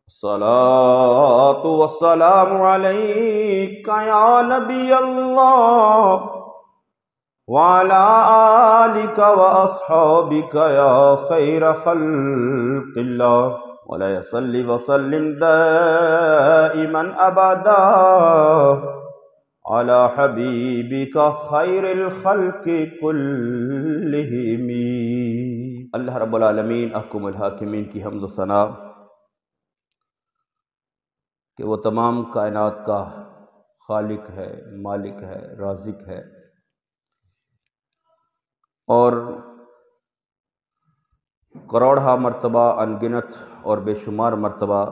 الصلاة والسلام عليك يا نبي الله وعلى آلك وأصحابك يا خير خلق الله ولا يصلي وسلم دائما أبدا على حبيبك خير الخلق كلهم۔ اللہ رب العالمین احکم الحاکمین کی حمد و ثنا کہ وہ تمام کائنات کا خالق ہے، مالک ہے، رازق ہے، اور کروڑہا مرتبہ انگنت اور بے شمار مرتبہ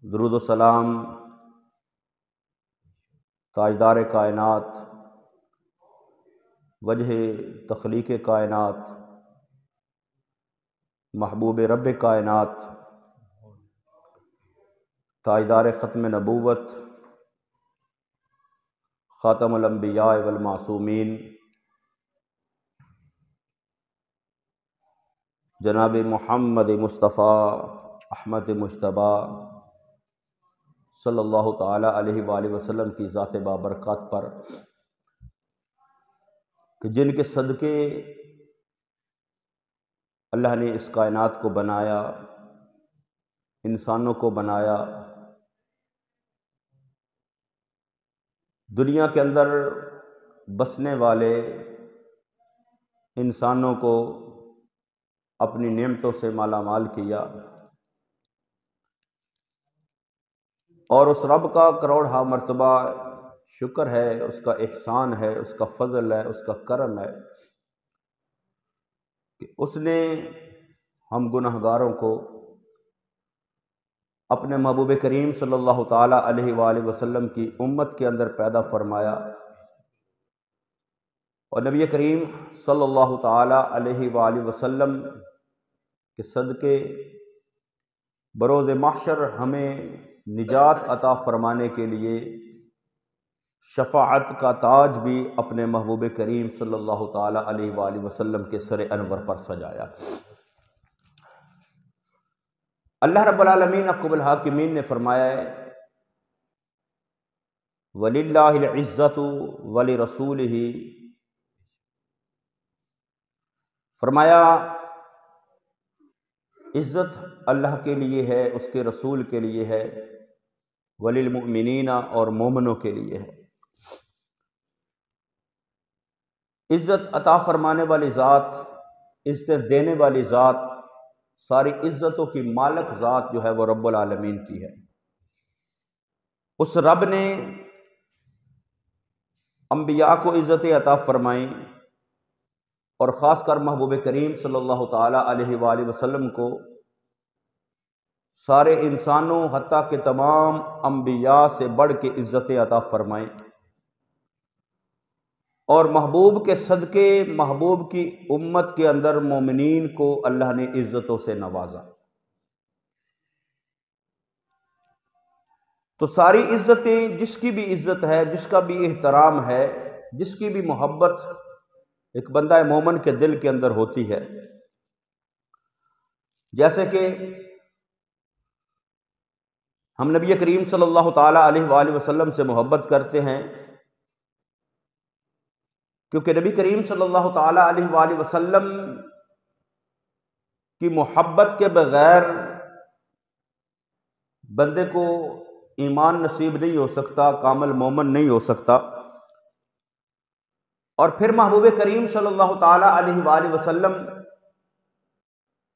درود و سلام تاجدار کائنات، وجہ تخلیق کائنات، محبوب رب کائنات، تاجدار ختم نبوت، خاتم الانبیاء والمعصومین، جناب محمد مصطفیٰ احمد مجتبی صلی اللہ تعالی علیہ وآلہ وسلم کی ذات بابرکات پر، کہ جن کے صدقے اللہ نے اس کائنات کو بنایا، انسانوں کو بنایا، دنیا کے اندر بسنے والے انسانوں کو اپنی نعمتوں سے مالا مال کیا، اور اس رب کا کروڑہا مرتبہ شکر ہے، اس کا احسان ہے، اس کا فضل ہے، اس کا کرم ہے کہ اس نے ہم گنہگاروں کو اپنے محبوب کریم صلی اللہ تعالی علیہ وآلہ وسلم کی امت کے اندر پیدا فرمایا، اور نبی کریم صلی اللہ تعالی علیہ وآلہ وسلم کے صدقے بروز محشر ہمیں نجات عطا فرمانے کے لیے شفاعت کا تاج بھی اپنے محبوب کریم صلی اللہ تعالی علیہ وآلہ وسلم کے سر انور پر سجایا۔ اللہ رب العالمین احکم الحاکمین نے فرمایا ہے وَلِلَّهِ الْعِزَّةُ وَلِرَسُولِهِ، فرمایا عزت اللہ کے لیے ہے، اس کے رسول کے لیے ہے، وَلِلْمُؤْمِنِينَ اور مومنوں کے لیے ہے۔ عزت عطا فرمانے والی ذات، عزت دینے والی ذات، ساری عزتوں کی مالک ذات جو ہے وہ رب العالمین کی ہے۔ اس رب نے انبیاء کو عزت عطا فرمائیں، اور خاص کر محبوب کریم صلی اللہ تعالی علیہ وآلہ وسلم کو سارے انسانوں حتیٰ کہ تمام انبیاء سے بڑھ کے عزت عطا فرمائیں، اور محبوب کے صدقے محبوب کی امت کے اندر مومنین کو اللہ نے عزتوں سے نوازا۔ تو ساری عزتیں، جس کی بھی عزت ہے، جس کا بھی احترام ہے، جس کی بھی محبت ایک بندہ مومن کے دل کے اندر ہوتی ہے، جیسے کہ ہم نبی کریم صلی اللہ تعالی علیہ وآلہ وسلم سے محبت کرتے ہیں، کیونکہ نبی کریم صلی اللہ تعالی علیہ وآلہ وسلم کی محبت کے بغیر بندے کو ایمان نصیب نہیں ہو سکتا، کامل مومن نہیں ہو سکتا۔ اور پھر محبوب کریم صلی اللہ تعالی علیہ وآلہ وسلم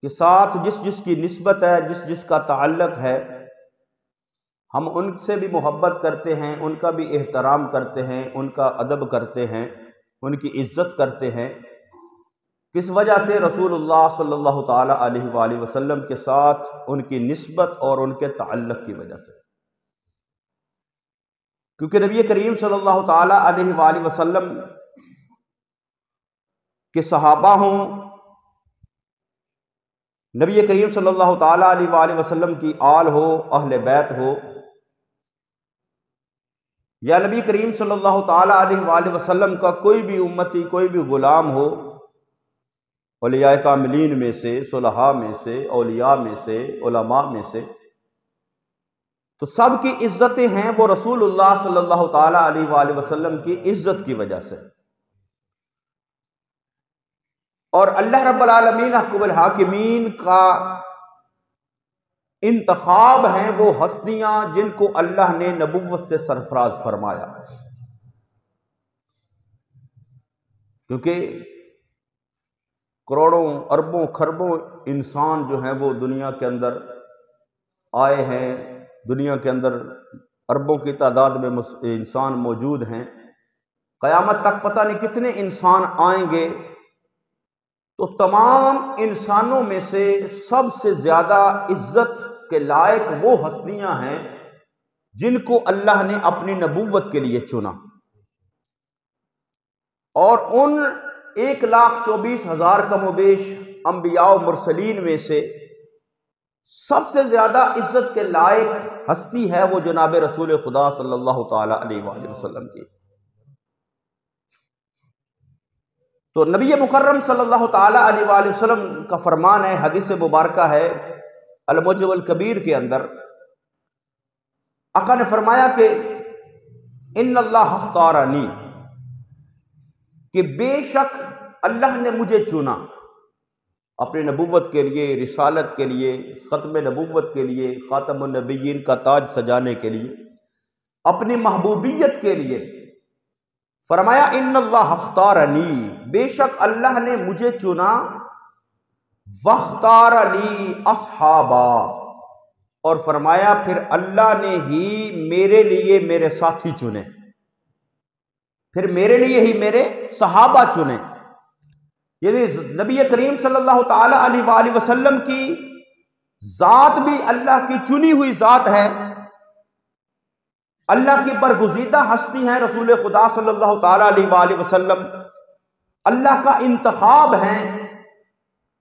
کے ساتھ جس جس کی نسبت ہے، جس جس کا تعلق ہے، ہم ان سے بھی محبت کرتے ہیں، ان کا بھی احترام کرتے ہیں، ان کا ادب کرتے ہیں، ان کی عزت کرتے ہیں۔ کس وجہ سے؟ رسول اللہ صلی اللہ تعالی علیہ وآلہ وسلم کے ساتھ ان کی نسبت اور ان کے تعلق کی وجہ سے، کیونکہ نبی کریم صلی اللہ تعالی علیہ وآلہ وسلم کے صحابہ ہوں، نبی کریم صلی اللہ تعالی علیہ وآلہ وسلم کی آل ہو، اہل بیت ہو، یا نبی کریم صلی اللہ تعالی علیہ وآلہ وسلم کا کوئی بھی امتی، کوئی بھی غلام ہو، اولیاء کاملین میں سے، صلحاء میں سے، اولیاء میں سے، علماء میں سے، تو سب کی عزتیں ہیں وہ رسول اللہ صلی اللہ تعالیٰ علیہ وآلہ وسلم کی عزت کی وجہ سے۔ اور اللہ رب العالمین احکم الحاکمین کا انتخاب ہیں وہ ہستیاں جن کو اللہ نے نبوت سے سرفراز فرمایا، کیونکہ کروڑوں اربوں خربوں انسان جو ہیں وہ دنیا کے اندر آئے ہیں، دنیا کے اندر اربوں کی تعداد میں انسان موجود ہیں، قیامت تک پتہ نہیں کتنے انسان آئیں گے، تو تمام انسانوں میں سے سب سے زیادہ عزت کے لائق وہ ہستیاں ہیں جن کو اللہ نے اپنی نبوت کے لیے چنا، اور ان 1,24,000 کم و بیش انبیاء و مرسلین میں سے سب سے زیادہ عزت کے لائق ہستی ہے وہ جناب رسول خدا صلی اللہ تعالی علیہ وآلہ وسلم کی۔ تو نبی مکرم صلی اللہ تعالی علیہ وآلہ وسلم کا فرمان ہے، حدیث مبارکہ ہے المعجم الکبیر کے اندر، آقا نے فرمایا کہ ان اللہ اختارنی، کہ بے شک اللہ نے مجھے چنا اپنی نبوت کے لیے، رسالت کے لیے، ختم نبوت کے لیے، خاتم النبیین کا تاج سجانے کے لیے، اپنی محبوبیت کے لیے۔ فرمایا ان اللہ اختارنی، بے شک اللہ نے مجھے چنا، واختار لی اصحابا، اور فرمایا پھر اللہ نے ہی میرے لیے میرے ساتھی چنے، پھر میرے لیے ہی میرے صحابہ چنے۔ یعنی نبی کریم صلی اللہ تعالی علیہ وآلہ وسلم کی ذات بھی اللہ کی چنی ہوئی ذات ہے، اللہ کی برگزیدہ ہستی ہیں رسول خدا صلی اللہ تعالی علیہ وآلہ وسلم، اللہ کا انتخاب ہیں،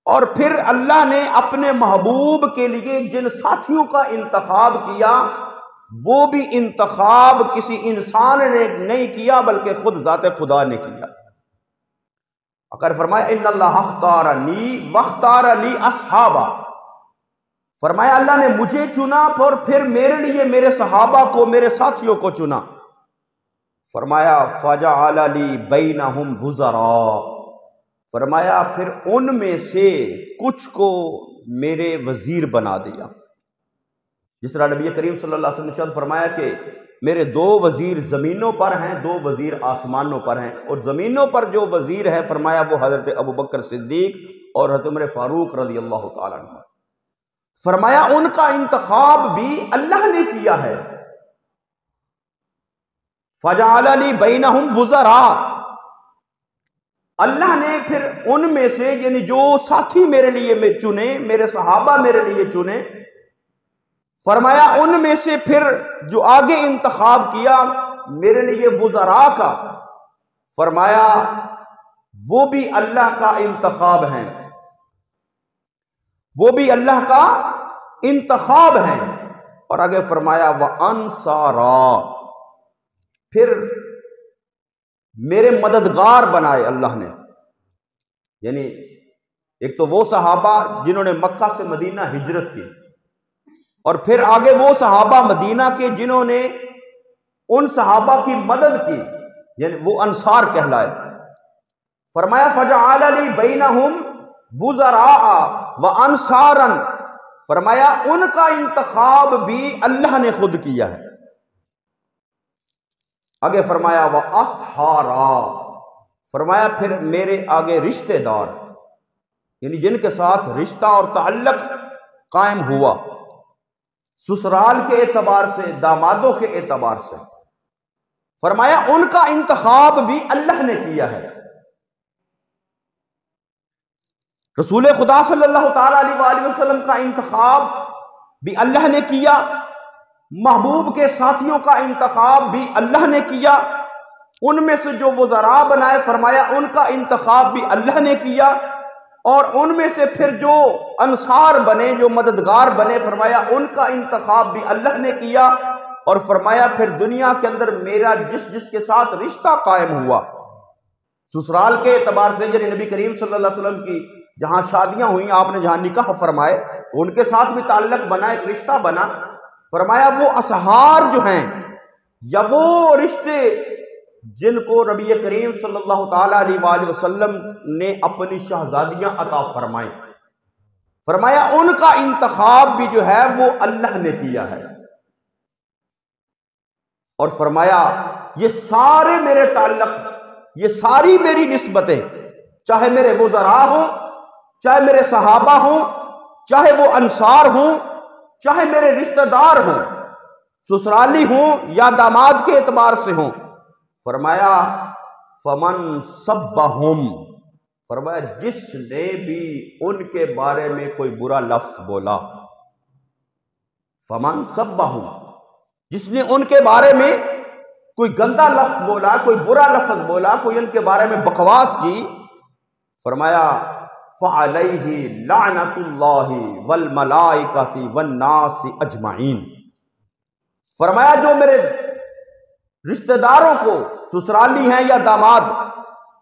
اور پھر اللہ نے اپنے محبوب کے لیے جن ساتھیوں کا انتخاب کیا وہ بھی انتخاب کسی انسان نے نہیں کیا بلکہ خود ذات خدا نے کیا۔ اگر فرمایا ان اللہ اختارنی واختار لی اصحابہ، فرمایا اللہ نے مجھے چنا اور پھر میرے لیے میرے صحابہ کو، میرے ساتھیوں کو چنا۔ فرمایا فجعل لی بینہم وزراء، فرمایا پھر ان میں سے کچھ کو میرے وزیر بنا دیا۔ جس طرح نبی کریم صلی اللہ علیہ وسلم نے فرمایا کہ میرے 2 وزیر زمینوں پر ہیں، 2 وزیر آسمانوں پر ہیں، اور زمینوں پر جو وزیر ہے فرمایا وہ حضرت ابوبکر صدیق اور حضرت عمر فاروق رضی اللہ تعالیٰ عنہ۔ فرمایا ان کا انتخاب بھی اللہ نے کیا ہے۔ فجعل لی بینہم وزراء، اللہ نے پھر ان میں سے یعنی جو ساتھی میرے لیے چنے، میرے صحابہ میرے لیے چنے، فرمایا ان میں سے پھر جو آگے انتخاب کیا میرے لیے وزراء کا، فرمایا وہ بھی اللہ کا انتخاب ہیں، وہ بھی اللہ کا انتخاب ہیں۔ اور آگے فرمایا وَأَنصَارًا، پھر میرے مددگار بنائے اللہ نے، یعنی ایک تو وہ صحابہ جنہوں نے مکہ سے مدینہ ہجرت کی، اور پھر آگے وہ صحابہ مدینہ کے جنہوں نے ان صحابہ کی مدد کی، یعنی وہ انصار کہلائے۔ فرمایا فجعل لی بینہم وزراء وانصارا، فرمایا ان کا انتخاب بھی اللہ نے خود کیا ہے۔ آگے فرمایا وَأَصْحَارًا، فرمایا پھر میرے آگے رشتہ دار، یعنی جن کے ساتھ رشتہ اور تعلق قائم ہوا، سسرال کے اعتبار سے، دامادوں کے اعتبار سے، فرمایا ان کا انتخاب بھی اللہ نے کیا ہے۔ رسول خدا صلی اللہ تعالی علیہ وآلہ وسلم کا انتخاب بھی اللہ نے کیا، محبوب کے ساتھیوں کا انتخاب بھی اللہ نے کیا، ان میں سے جو وزراء بنائے فرمایا ان کا انتخاب بھی اللہ نے کیا، اور ان میں سے پھر جو انصار بنے، جو مددگار بنے، فرمایا ان کا انتخاب بھی اللہ نے کیا، اور فرمایا پھر دنیا کے اندر میرا جس کے ساتھ رشتہ قائم ہوا، سسرال کے اعتبار سے، یعنی نبی کریم صلی اللہ علیہ وسلم کی جہاں شادیاں ہوئیں، آپ نے جہاں نکاح فرمائے تو ان کے ساتھ بھی تعلق بنا، ایک رشتہ بنا۔ فرمایا وہ اسحار جو ہیں یا وہ رشتے جن کو نبی کریم صلی اللہ تعالیٰ علیہ وآلہ وسلم نے اپنی شہزادیاں عطا فرمائیں، فرمایا ان کا انتخاب بھی جو ہے وہ اللہ نے کیا ہے، اور فرمایا یہ سارے میرے تعلق، یہ ساری میری نسبتیں، چاہے میرے وزراء ہوں، چاہے میرے صحابہ ہوں، چاہے وہ انصار ہوں، چاہے میرے رشتہ دار ہوں، سسرالی ہوں یا داماد کے اعتبار سے ہوں، فرمایا فمن سبہم، فرمایا جس نے بھی ان کے بارے میں کوئی برا لفظ بولا، فمن سبہم، جس نے ان کے بارے میں کوئی گندا لفظ بولا، کوئی برا لفظ بولا، کوئی ان کے بارے میں بکواس کی، فرمایا فَعَلَيْهِ لَعْنَةُ اللَّهِ وَالْمَلَائِكَةِ وَالنَّاسِ اجمعین، فرمایا جو میرے رشتہ داروں کو، سسرالی ہیں یا داماد،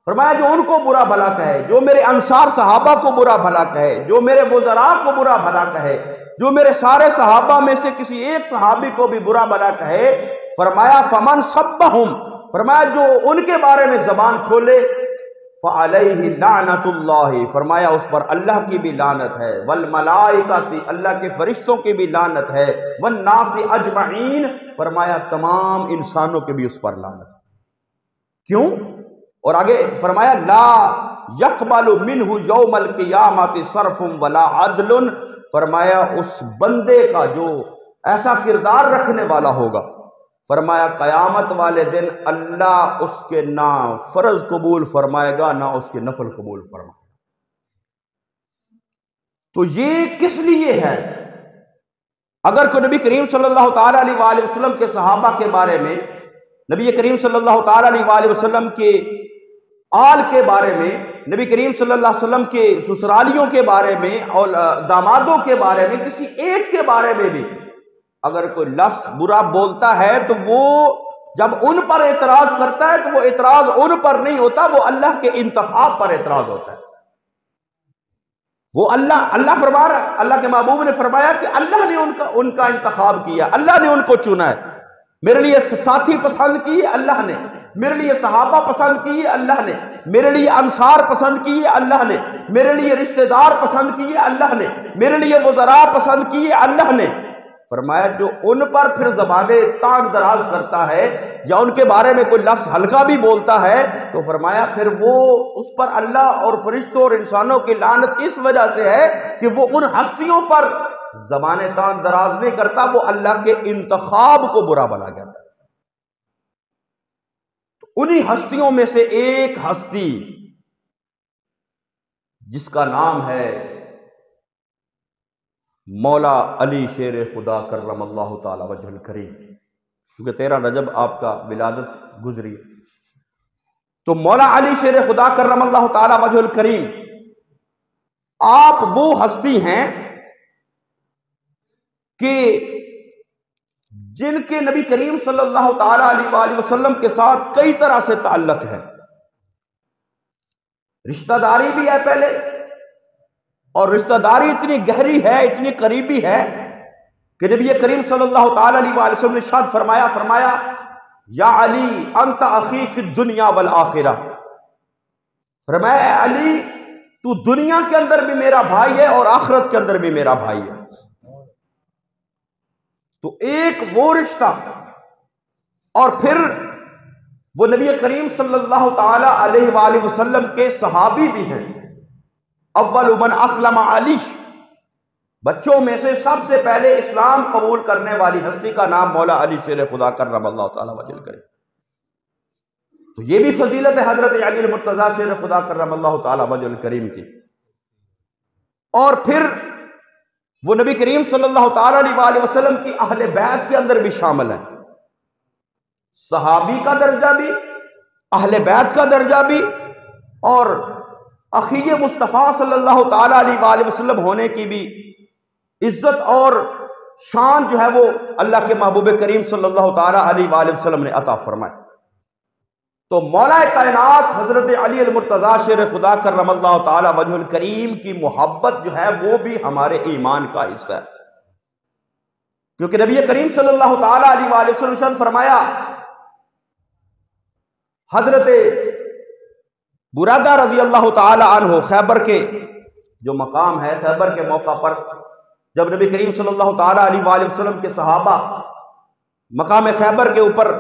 فرمایا جو ان کو برا بھلا کہے، جو میرے انصار صحابہ کو برا بھلا کہے، جو میرے وزراء کو برا بھلا کہے، جو میرے سارے صحابہ میں سے کسی ایک صحابی کو بھی برا بھلا کہے، فرمایا فمن سبہم، فرمایا جو ان کے بارے میں زبان کھولے، فعلیہ لعنت اللہ، فرمایا اس پر اللہ کی بھی لعنت ہے، والملائکۃ، اللہ کے فرشتوں کی بھی لعنت ہے، والناس اجمعین، فرمایا تمام انسانوں کے بھی اس پر لعنت ہے۔ کیوں؟ اور آگے فرمایا لا یقبل منہ یوم القیامت صرف ولا عدل، فرمایا اس بندے کا جو ایسا کردار رکھنے والا ہوگا، فرمایا قیامت والے دن اللہ اس کے نہ فرض قبول فرمائے گا نہ اس کے نفل قبول فرمائے گا۔ تو یہ کس لیے ہے؟ اگر کوئی نبی کریم صلی اللہ تعالیٰ علیہ وآلہ وسلم کے صحابہ کے بارے میں، نبی کریم صلی اللہ تعالیٰ علیہ وآلہ وسلم کے آل کے بارے میں، نبی کریم صلی اللہ علیہ وسلم کے سسرالیوں کے بارے میں اور دامادوں کے بارے میں، کسی ایک کے بارے میں بھی اگر کوئی لفظ برا بولتا ہے تو وہ جب ان پر اعتراض کرتا ہے تو وہ اعتراض ان پر نہیں ہوتا، وہ اللہ کے انتخاب پر اعتراض ہوتا ہے۔ وہ اللہ فرما رہا ہے، اللہ کے محبوب نے فرمایا کہ اللہ نے ان کا انتخاب کیا، اللہ نے ان کو چنا ہے، میرے لیے ساتھی پسند کیے اللہ نے، میرے لیے صحابہ پسند کیے اللہ نے، میرے لیے انصار پسند کیے اللہ نے، میرے لیے رشتہ دار پسند کیے اللہ نے، میرے لیے وزراء پسند کیے اللہ نے۔ فرمایا جو ان پر پھر زبانیں تانگ دراز کرتا ہے یا ان کے بارے میں کوئی لفظ ہلکا بھی بولتا ہے تو فرمایا پھر وہ اس پر اللہ اور فرشتوں اور انسانوں کی لعنت اس وجہ سے ہے کہ وہ ان ہستیوں پر زبانیں تانگ دراز نہیں کرتا، وہ اللہ کے انتخاب کو برا بھلا کہتا ہے۔ انہی ہستیوں میں سے ایک ہستی جس کا نام ہے مولا علی شیر خدا کرم اللہ تعالی وجہ الکریم، کیونکہ 13 رجب آپ کا ولادت گزری، تو مولا علی شیر خدا کرم اللہ تعالی وجہ الکریم آپ وہ ہستی ہیں کہ جن کے نبی کریم صلی اللہ تعالی علیہ وآلہ وسلم کے ساتھ کئی طرح سے تعلق ہے، رشتہ داری بھی ہے پہلے، اور رشتہ داری اتنی گہری ہے، اتنی قریبی ہے کہ نبی کریم صلی اللہ تعالی علیہ وآلہ وسلم نے ارشاد فرمایا یا علی انت اخی فی الدنیا والآخرہ، فرمایا اے علی تو دنیا کے اندر بھی میرا بھائی ہے اور آخرت کے اندر بھی میرا بھائی ہے۔ تو ایک وہ رشتہ، اور پھر وہ نبی کریم صلی اللہ تعالی علیہ وآلہ وسلم کے صحابی بھی ہیں۔ اول من اسلم علی، بچوں میں سے سب سے پہلے اسلام قبول کرنے والی ہستی کا نام مولا علی شیر خدا کرم اللہ تعالی وجہ الکریم۔ تو یہ بھی فضیلت ہے حضرت علی المرتضیٰ شیر خدا کرم اللہ تعالی وجہ الکریم کی۔ اور پھر وہ نبی کریم صلی اللہ تعالی علیہ وآلہ وسلم کی اہل بیت کے اندر بھی شامل ہیں، صحابی کا درجہ بھی، اہل بیت کا درجہ بھی، اور اخی مصطفیٰ صلی اللہ تعالی علیہ وآلہ وسلم ہونے کی بھی عزت اور شان جو ہے وہ اللہ کے محبوب کریم صلی اللہ تعالی علیہ وآلہ وسلم نے عطا فرمائے۔ تو مولا کائنات حضرت علی المرتضیٰ شیر خدا کرم اللہ تعالی وجہ الکریم کی محبت جو ہے وہ بھی ہمارے ایمان کا حصہ ہے، کیونکہ نبی کریم صلی اللہ تعالی علیہ وآلہ وسلم نے فرمایا، حضرت برادہ رضی اللہ تعالی عنہ خیبر کے جو مقام ہے، خیبر کے موقع پر جب نبی کریم صلی اللہ تعالی علیہ وآلہ وسلم کے صحابہ مقام خیبر کے اوپر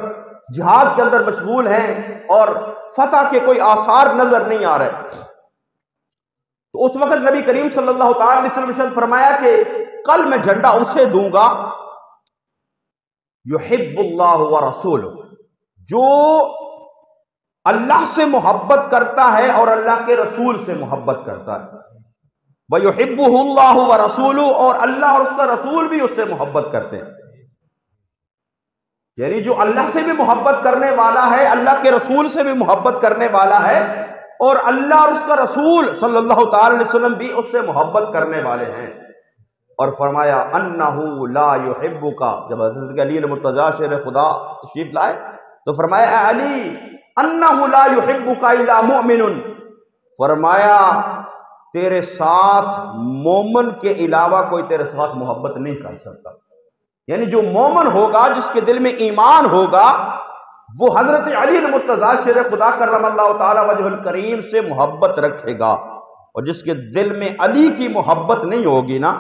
جہاد کے اندر مشغول ہیں اور فتح کے کوئی آثار نظر نہیں آ رہے، تو اس وقت نبی کریم صلی اللہ تعالی علیہ وسلم نے فرمایا کہ کل میں جھنڈا اسے دوں گا یحب اللہ ورسولہ، جو اللہ سے محبت کرتا ہے اور اللہ کے رسول سے محبت کرتا ہے، وَيُحِبُّهُ اللَّهُ وَرَسُولُهُ، اور اللہ اور اس کا رسول بھی اس سے محبت کرتے ہیں، یعنی جو اللہ سے بھی محبت کرنے والا ہے، اللہ کے رسول سے بھی محبت کرنے والا ہے، اور اللہ اور اس کا رسول صلی اللہ تعالی علیہ وسلم بھی اس سے محبت کرنے والے ہیں۔ اور فرمایا انہو لا یحبک، جب حضرت علی المرتضیٰ شیر خدا تشریف لائے تو فرمایا اے علی انہو لا یحبک الا مؤمن، فرمایا تیرے ساتھ مومن کے علاوہ کوئی تیرے ساتھ محبت نہیں کر سکتا، یعنی جو مومن ہوگا، جس کے دل میں ایمان ہوگا، وہ حضرت علی المرتضیٰ شیر خدا کرم اللہ تعالی وجہ الکریم سے محبت رکھے گا، اور جس کے دل میں علی کی محبت نہیں ہوگی نا،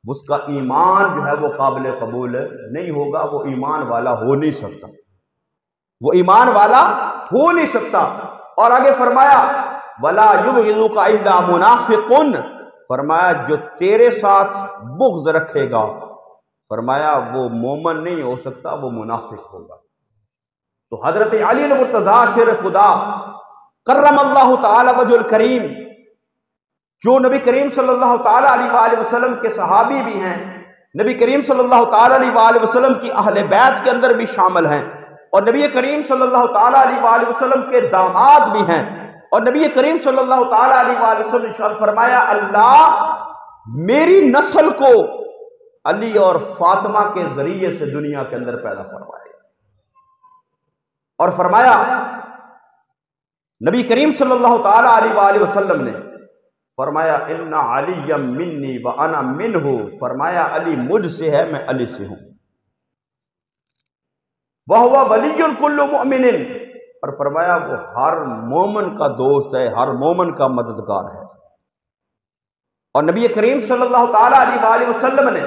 اس کا ایمان جو ہے وہ قابل قبول نہیں ہوگا، وہ ایمان والا ہو نہیں سکتا، وہ ایمان والا ہو نہیں سکتا۔ اور آگے فرمایا وَلَا يُبْغِضُكَ إِلَّا مُنَافِقٌ، فرمایا جو تیرے ساتھ بغض رکھے گا، فرمایا وہ مومن نہیں ہو سکتا، وہ منافق ہوگا۔ تو حضرت علی المرتضیٰ شیر خدا کرم اللہ تعالی وجہ الکریم، جو نبی کریم صلی اللہ تعالی علیہ وآلہ وسلم کے صحابی بھی ہیں، نبی کریم صلی اللہ تعالی علیہ وآلہ وسلم کی اہل بیت کے اندر بھی شامل ہیں، اور نبی کریم صلی اللہ تعالی علیہ وآلہ وسلم کے داماد بھی ہیں، اور نبی کریم صلی اللہ تعالی علیہ وآلہ وسلم نے ارشاد فرمایا اللہ میری نسل کو علی اور فاطمہ کے ذریعے سے دنیا کے اندر پیدا فرمائے، اور فرمایا نبی کریم صلی اللہ تعالی علیہ وآلہ وسلم نے فرمایا ان علی منی وانا منہ، فرمایا علی مجھ سے ہے، میں علی سے ہوں، وَهُوَ وَلِيٌّ كُلُّ مُؤْمِنٍ، اور فرمایا وہ ہر مومن کا دوست ہے، ہر مومن کا مددگار ہے۔ اور نبی کریم صلی اللہ تعالی علیہ وآلہ وسلم نے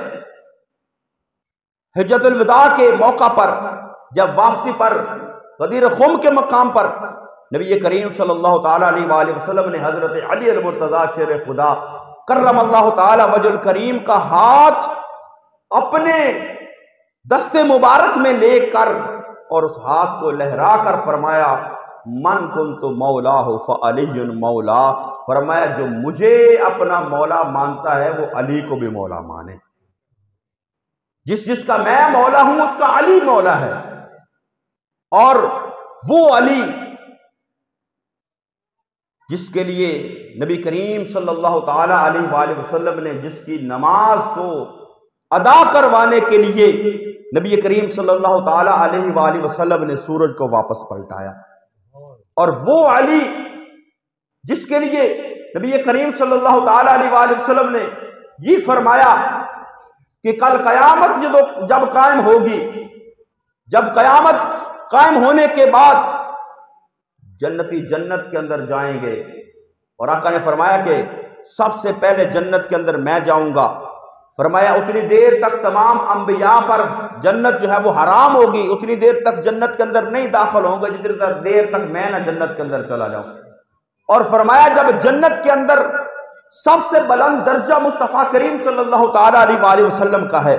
حجۃ الوداع کے موقع پر جب واپسی پر غدیر خم کے مقام پر نبی کریم صلی اللہ تعالی علیہ وآلہ وسلم نے حضرت علی المرتضیٰ شیر خدا کرم اللہ تعالی وجہ الکریم کا ہاتھ اپنے دست مبارک میں لے کر اور اس ہاتھ کو لہرا کر فرمایا من کنت مولاہ فعلی مولا، فرمایا جو مجھے اپنا مولا مانتا ہے وہ علی کو بھی مولا مانے، جس کا میں مولا ہوں اس کا علی مولا ہے، اور وہ علی جس کے لیے نبی کریم صلی اللہ تعالی علیہ وآلہ وسلم نے جس کی نماز کو ادا کروانے کے لیے نبی کریم صلی اللہ تعالی علیہ وآلہ وسلم نے سورج کو واپس پلٹایا، اور وہ علی جس کے لیے نبی کریم صلی اللہ تعالی علیہ وآلہ وسلم نے یہ فرمایا کہ کل قیامت جب قائم ہوگی، جب قیامت قائم ہونے کے بعد جنتی جنت کے اندر جائیں گے، اور آقا نے فرمایا کہ سب سے پہلے جنت کے اندر میں جاؤں گا، فرمایا اتنی دیر تک تمام انبیاء پر جنت جو ہے وہ حرام ہوگی، اتنی دیر تک جنت کے اندر نہیں داخل ہوں گے جتنی دیر تک میں نہ جنت کے اندر چلا جاؤں، اور فرمایا جب جنت کے اندر سب سے بلند درجہ مصطفیٰ کریم صلی اللہ تعالی علیہ وآلہ وسلم کا ہے،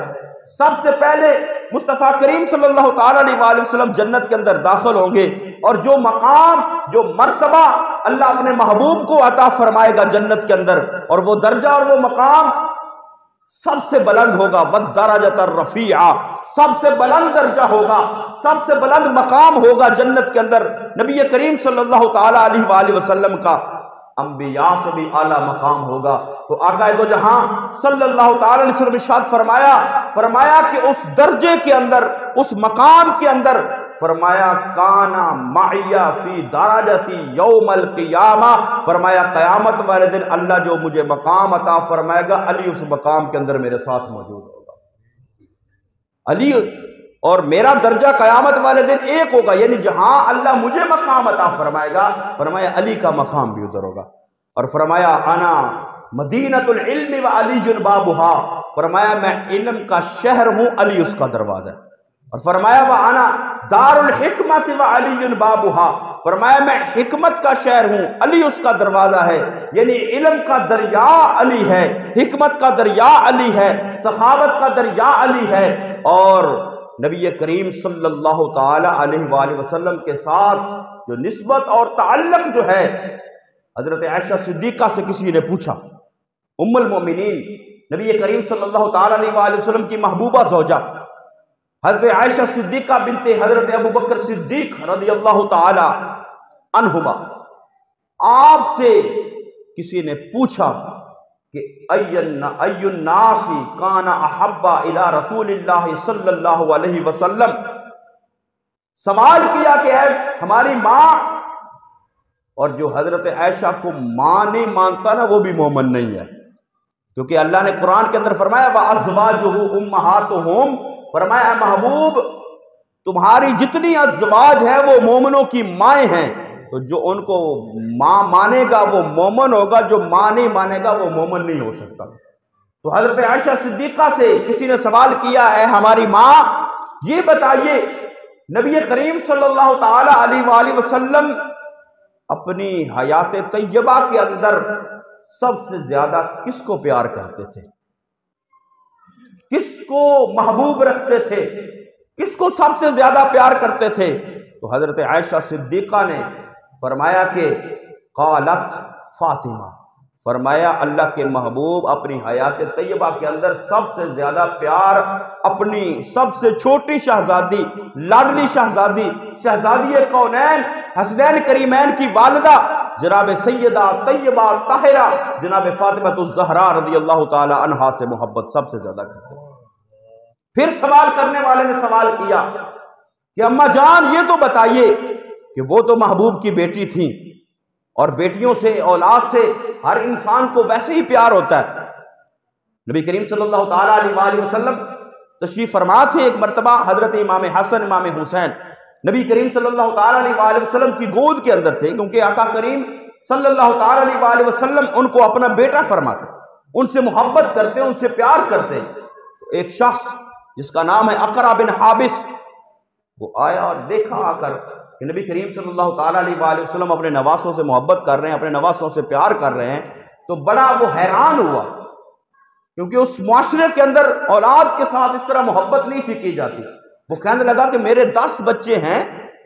سب سے پہلے مصطفیٰ کریم صلی اللہ تعالی علیہ وآلہ وسلم جنت کے اندر داخل ہوں گے، اور جو مقام جو مرتبہ اللہ اپنے محبوب کو عطا فرمائے گا جنت کے اندر، اور وہ درجہ اور وہ مقام سب سے بلند ہوگا، وَالدَّرَجَةَ الرَّفِيعَ، سب سے بلند درجہ ہوگا، سب سے بلند مقام ہوگا جنت کے اندر نبی کریم صلی اللہ تعالی علیہ وآلہ وسلم کا، انبیاء سے بھی اعلیٰ مقام ہوگا۔ تو آقا دو جہاں صلی اللہ تعالی علیہ وسلم ارشاد فرمایا کہ اس درجے کے اندر، اس مقام کے اندر فرمایا کانا معیا فی درجتی یوم القیامہ، فرمایا قیامت والے دن اللہ جو مجھے مقام عطا فرمائے گا، علی اس مقام کے اندر میرے ساتھ موجود ہوگا۔ علی اور میرا درجہ قیامت والے دن ایک ہوگا، یعنی جہاں اللہ مجھے مقام عطا فرمائے گا، فرمایا علی کا مقام بھی ادھر ہوگا۔ اور فرمایا انا مدینۃ العلم و علی بابھا، فرمایا میں علم کا شہر ہوں، علی اس کا دروازہ ہے۔ اور فرمایا وَأَنَا دار الحکمت وعلی بابھا، فرمایا میں حکمت کا شہر ہوں، علی اس کا دروازہ ہے۔ یعنی علم کا دریا علی ہے، حکمت کا دریا علی ہے، سخاوت کا دریا علی ہے۔ اور نبی کریم صلی اللہ تعالی علیہ وآلہ وسلم کے ساتھ جو نسبت اور تعلق جو ہے، حضرت عائشہ صدیقہ سے کسی نے پوچھا، ام المؤمنین نبی کریم صلی اللہ تعالی علیہ وآلہ وسلم کی محبوبہ زوجہ حضرت عائشہ صدیقہ بنت حضرت ابوبکر صدیق رضی اللہ تعالی عنہما، آپ سے کسی نے پوچھا کہ ای الناس کان احب الی رسول اللہ صلی اللہ علیہ وسلم، سوال کیا کہ اے ہماری ماں، اور جو حضرت عائشہ کو ماں نہیں مانتا نا وہ بھی مومن نہیں ہے، کیونکہ اللہ نے قرآن کے اندر فرمایا وَأَزْوَاجُهُ أُمَّهَاتُهُمْ، فرمایا اے محبوب تمہاری جتنی ازواج ہیں وہ مومنوں کی مائیں ہیں، تو جو ان کو ماں مانے گا وہ مومن ہوگا، جو ماں نہیں مانے گا وہ مومن نہیں ہو سکتا۔ تو حضرت عائشہ صدیقہ سے کسی نے سوال کیا ہے ہماری ماں یہ بتائیے نبی کریم صلی اللہ تعالی علیہ وآلہ وسلم اپنی حیات طیبہ کے اندر سب سے زیادہ کس کو پیار کرتے تھے، کس کو محبوب رکھتے تھے، کس کو سب سے زیادہ پیار کرتے تھے؟ تو حضرت عائشہ صدیقہ نے فرمایا کہ قالت فاطمہ، فرمایا اللہ کے محبوب اپنی حیات طیبہ کے اندر سب سے زیادہ پیار اپنی سب سے چھوٹی شہزادی، لاڈلی شہزادی، شہزادی کونین حسنین کریمین کی والدہ جناب سیدہ طیبہ طاہرہ جناب فاطمہ الزہرا رضی اللہ تعالی عنہا سے محبت سب سے زیادہ کرتے ہیں۔ پھر سوال کرنے والے نے سوال کیا کہ اماں جان یہ تو بتائیے کہ وہ تو محبوب کی بیٹی تھیں، اور بیٹیوں سے اولاد سے ہر انسان کو ویسے ہی پیار ہوتا ہے۔ نبی کریم صلی اللہ تعالی علیہ وآلہ وسلم تشریف فرما تھے، ایک مرتبہ حضرت امام حسن امام حسین نبی کریم صلی اللہ تعالی علیہ وآلہ وسلم کی گود کے اندر تھے، کیونکہ آقا کریم صلی اللہ تعالی علیہ وآلہ وسلم ان کو اپنا بیٹا فرماتے، ان سے محبت کرتے، ان سے پیار کرتے۔ تو ایک شخص جس کا نام ہے اقرع بن حابس، وہ آیا اور دیکھا آ کر کہ نبی کریم صلی اللہ تعالی علیہ وآلہ وسلم اپنے نواسوں سے محبت کر رہے ہیں، اپنے نواسوں سے پیار کر رہے ہیں، تو بڑا وہ حیران ہوا، کیونکہ اس معاشرے کے اندر اولاد کے ساتھ اس طرح محبت نہیں تھی کی جاتی۔ وہ کہنے لگا کہ میرے 10 بچے ہیں،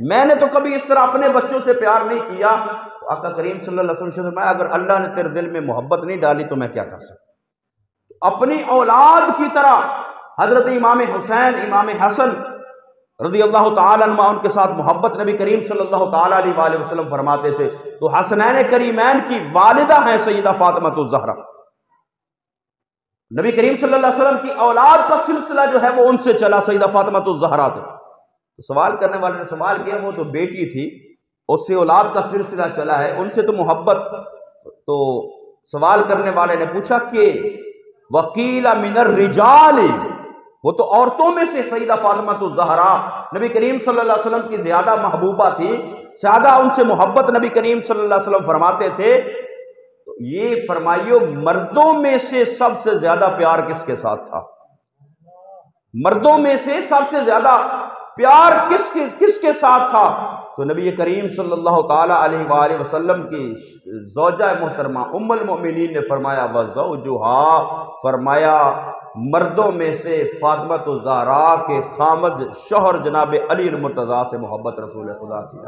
میں نے تو کبھی اس طرح اپنے بچوں سے پیار نہیں کیا۔ تو آقا کریم صلی اللہ علیہ وسلم نے فرمایا اگر اللہ نے تیرے دل میں محبت نہیں ڈالی تو میں کیا کر سکتا۔ اپنی اولاد کی طرح حضرت امام حسین امام حسن رضی اللہ تعالیٰ عنہ ان کے ساتھ محبت نبی کریم صلی اللہ تعالیٰ علیہ وآلہ وسلم فرماتے تھے۔ تو حسنین کریمین کی والدہ ہیں سیدہ فاطمہ الزہرا، نبی کریم صلی اللہ علیہ وسلم کی اولاد کا سلسلہ جو ہے وہ ان سے چلا، سیدہ فاطمہ الزہرا سے۔ تو سوال کرنے والے نے سوال کیا وہ تو بیٹی تھی، اس سے اولاد کا سلسلہ چلا ہے، ان سے تو محبت۔ تو سوال کرنے والے نے پوچھا کہ وقیل من الرجال، وہ تو عورتوں میں سے سیدہ فاطمہ الزہرا نبی کریم صلی اللہ علیہ وسلم کی زیادہ محبوبہ تھی، زیادہ ان سے محبت نبی کریم صلی اللہ علیہ وسلم فرماتے تھے۔ تو یہ فرمائیو مردوں میں سے سب سے زیادہ پیار کس کے ساتھ تھا؟ مردوں میں سے سب سے زیادہ پیار کس کے ساتھ تھا؟ تو نبی کریم صلی اللہ تعالی علیہ وآلہ وسلم کی زوجہ محترمہ ام المؤمنین نے فرمایا وزوجہا، فرمایا مردوں میں سے فاطمہ الزہرا کے خامد شوہر جناب علی المرتضیٰ سے محبت رسول خدا تھی۔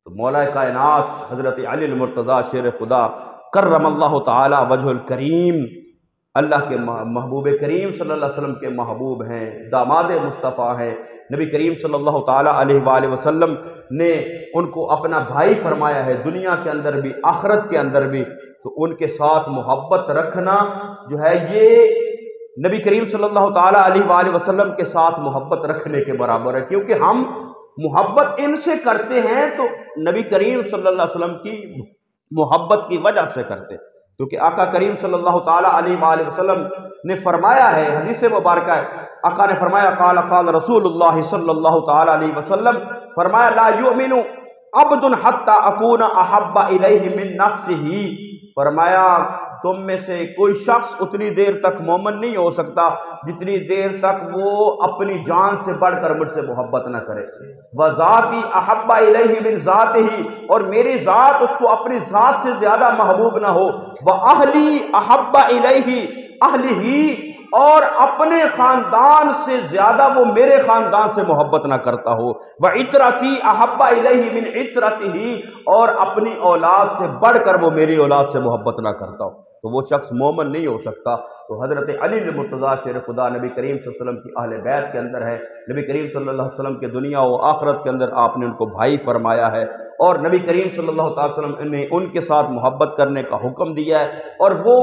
تو مولا کائنات حضرت علی المرتضیٰ شیر خدا کرم اللہ تعالی وجہ الکریم اللہ کے محبوب کریم صلی اللہ علیہ وسلم کے محبوب ہیں، داماد مصطفیٰ ہیں۔ نبی کریم صلی اللہ تعالی علیہ وآلہ وسلم نے ان کو اپنا بھائی فرمایا ہے، دنیا کے اندر بھی آخرت کے اندر بھی۔ تو ان کے ساتھ محبت رکھنا جو ہے یہ نبی کریم صلی اللہ تعالیٰ علیہ وآلہ وسلم کے ساتھ محبت رکھنے کے برابر ہے، کیونکہ ہم محبت ان سے کرتے ہیں تو نبی کریم صلی اللہ علیہ وسلم کی محبت کی وجہ سے کرتے ہیں، کیونکہ آقا کریم صلی اللہ تعالیٰ علیہ وآلہ وسلم نے فرمایا ہے، حدیث مبارکہ ہے، آقا نے فرمایا قال قال رسول اللہ صلی اللہ تعالیٰ علیہ وسلم، فرمایا لا یؤمن عبد حتی اکون احب الیہ من نفسہ، فرمایا تم میں سے کوئی شخص اتنی دیر تک مومن نہیں ہو سکتا جتنی دیر تک وہ اپنی جان سے بڑھ کر مجھ سے محبت نہ کرے، وذاتی احب الیہ من ذاتہ، اور میری ذات اس کو اپنی ذات سے زیادہ محبوب نہ ہو، واہلی احب الیہ اہلہ، اور اپنے خاندان سے زیادہ وہ میرے خاندان سے محبت نہ کرتا ہو، وعترتی احب الیہ من عترتہ، اور اپنی اولاد سے بڑھ کر وہ میری اولاد سے محبت نہ کرتا ہو، تو وہ شخص مومن نہیں ہو سکتا۔ تو حضرت علی المرتضیٰ شیر خدا نبی کریم صلی اللہ علیہ وسلم کی اہل بیت کے اندر ہے، نبی کریم صلی اللہ علیہ وسلم کے دنیا و آخرت کے اندر آپ نے ان کو بھائی فرمایا ہے، اور نبی کریم صلی اللہ علیہ وسلم نے ان کے ساتھ محبت کرنے کا حکم دیا ہے، اور وہ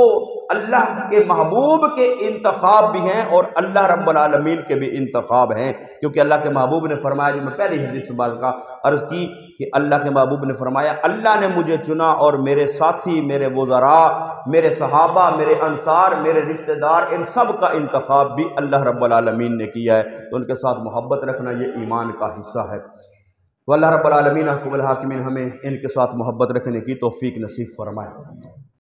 اللہ کے محبوب کے انتخاب بھی ہیں اور اللہ رب العالمین کے بھی انتخاب ہیں، کیونکہ اللہ کے محبوب نے فرمایا، جو میں پہلی حدیث مبارکہ عرض کی کہ اللہ کے محبوب نے فرمایا اللہ نے مجھے چنا اور میرے ساتھی، میرے وزراء، میرے صحابہ، میرے انصار، میرے رشتہ دار، ان سب کا انتخاب بھی اللہ رب العالمین نے کیا ہے، تو ان کے ساتھ محبت رکھنا یہ ایمان کا حصہ ہے۔ تو اللہ رب العالمین حکم الحاکمین ہمیں ان کے ساتھ محبت رکھنے کی توفیق نصیب فرمائے۔